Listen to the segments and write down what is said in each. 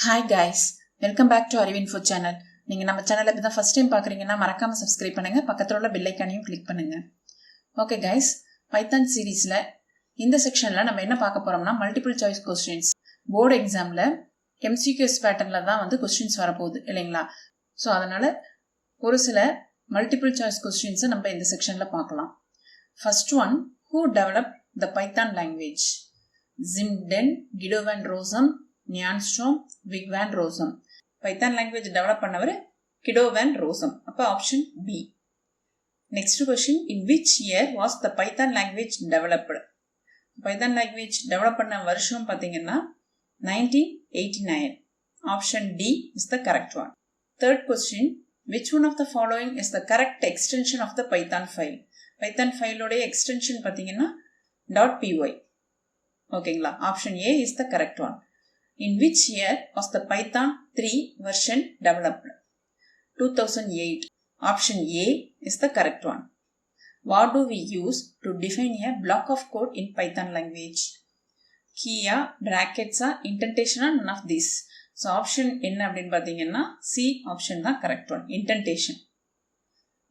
Hi guys, welcome back to ARIVU channel. நீங்க நம்ம சேனலை இப்ப தான் ஃபர்ஸ்ட் டைம் பார்க்கறீங்கன்னா மறக்காம subscribe பண்ணுங்க, பக்கத்துல உள்ள bell icon-ஐயும் click பண்ணுங்க. Okay guys, Python சீரிஸ்ல இந்த செக்ஷன்ல நம்ம என்ன பார்க்க போறோம்னா மல்டிபிள் சாய்ஸ் क्वेश्चंस. போர்டு எக்ஸாம்ல MCQs பேட்டர்ன்ல தான் வந்து क्वेश्चंस வர போகுது இல்லைங்களா? சோ அதனால ஒரு சில மல்டிபிள் சாய்ஸ் क्वेश्चंस நம்ம இந்த செக்ஷன்ல பார்க்கலாம். First one, who developed the Python language? Zimden, Guido van Rossum, Nyanstrom, Wig van Rossum. Python language develop பண்ணவர் Guido van Rossum. அப்ப option B. Next question, in which year was the Python language developed? Python language develop பண்ண வருஷம் பாத்தீங்கன்னா 1989. Option D is the correct one. Third question, which one of the following is the correct extension of the Python file? Python file உடைய extension பாத்தீங்கன்னா .py. ஓகேங்களா? Option A is the correct one. In which year was the Python 3 version developed? 2008. Option A is the correct one. What do we use to define a block of code in Python language? Key, brackets, indentation, none of these. So option என்ன அப்படின்னு பாத்தீங்கன்னா C option தான் correct one. Indentation.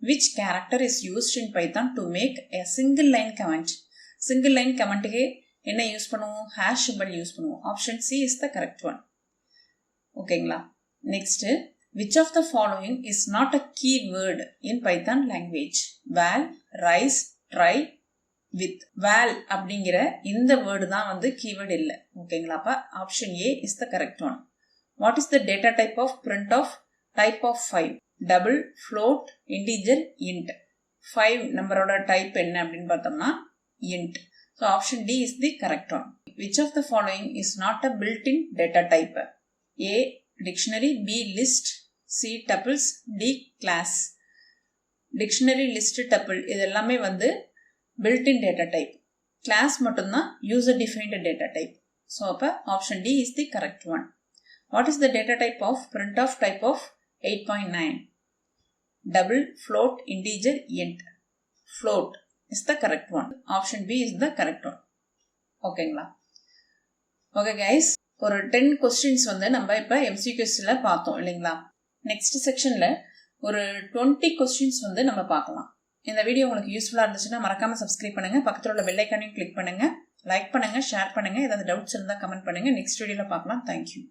Which character is used in Python to make a single line comment? Single line comment க்கு என்ன use பண்ணுவோம்? hash symbol use பண்ணுவோம். Option C is the correct one. ஓகேங்களா? Next, which of the following is not a keyword in Python language? Val, rise, try, with. Val அப்படிங்கிற இந்த word தான் வந்து keyword இல்ல. ஓகேங்களா? அப்ப option A is the correct one. What is the data type of print of type of 5? Double, float, integer, int. 5 நம்பரோட type என்ன அப்படின்னு பார்த்தோம்னா int. So option D is the correct one. Which of the following is not a built-in data type? A, dictionary, B, list, C, tuples, D, class. Dictionary, list, tuple இதெல்லாமே வந்து built-in data type. Class மட்டும்தான் user-defined data type. So அப்ப option D is the correct one. What is the data type of printf type of 8.9? Double, float, integer, int. Float is the correct one. Option B is the correct one. ஓகேங்களா? Okay guys, ஒரு 10 questions வந்து நம்ம இப்ப MCQsல பார்த்தோம் இல்லைங்களா? Next செக்ஷன்ல ஒரு 20 questions வந்து நம்ம பார்க்கலாம். இந்த வீடியோ உங்களுக்கு யூஸ்ஃபுல்லா இருந்துச்சுன்னா மறக்காம சப்ஸ்கிரைப் பண்ணுங்க, பக்கத்துல உள்ள பெல் ஐகானையும் கிளிக் பண்ணுங்க, லைக் பண்ணுங்க, ஷேர் பண்ணுங்க, ஏதாவது டவுட்ஸ் இருந்தா கமெண்ட் பண்ணுங்க. நெக்ஸ்ட் வீடியோல பார்க்கலாம். Thank you.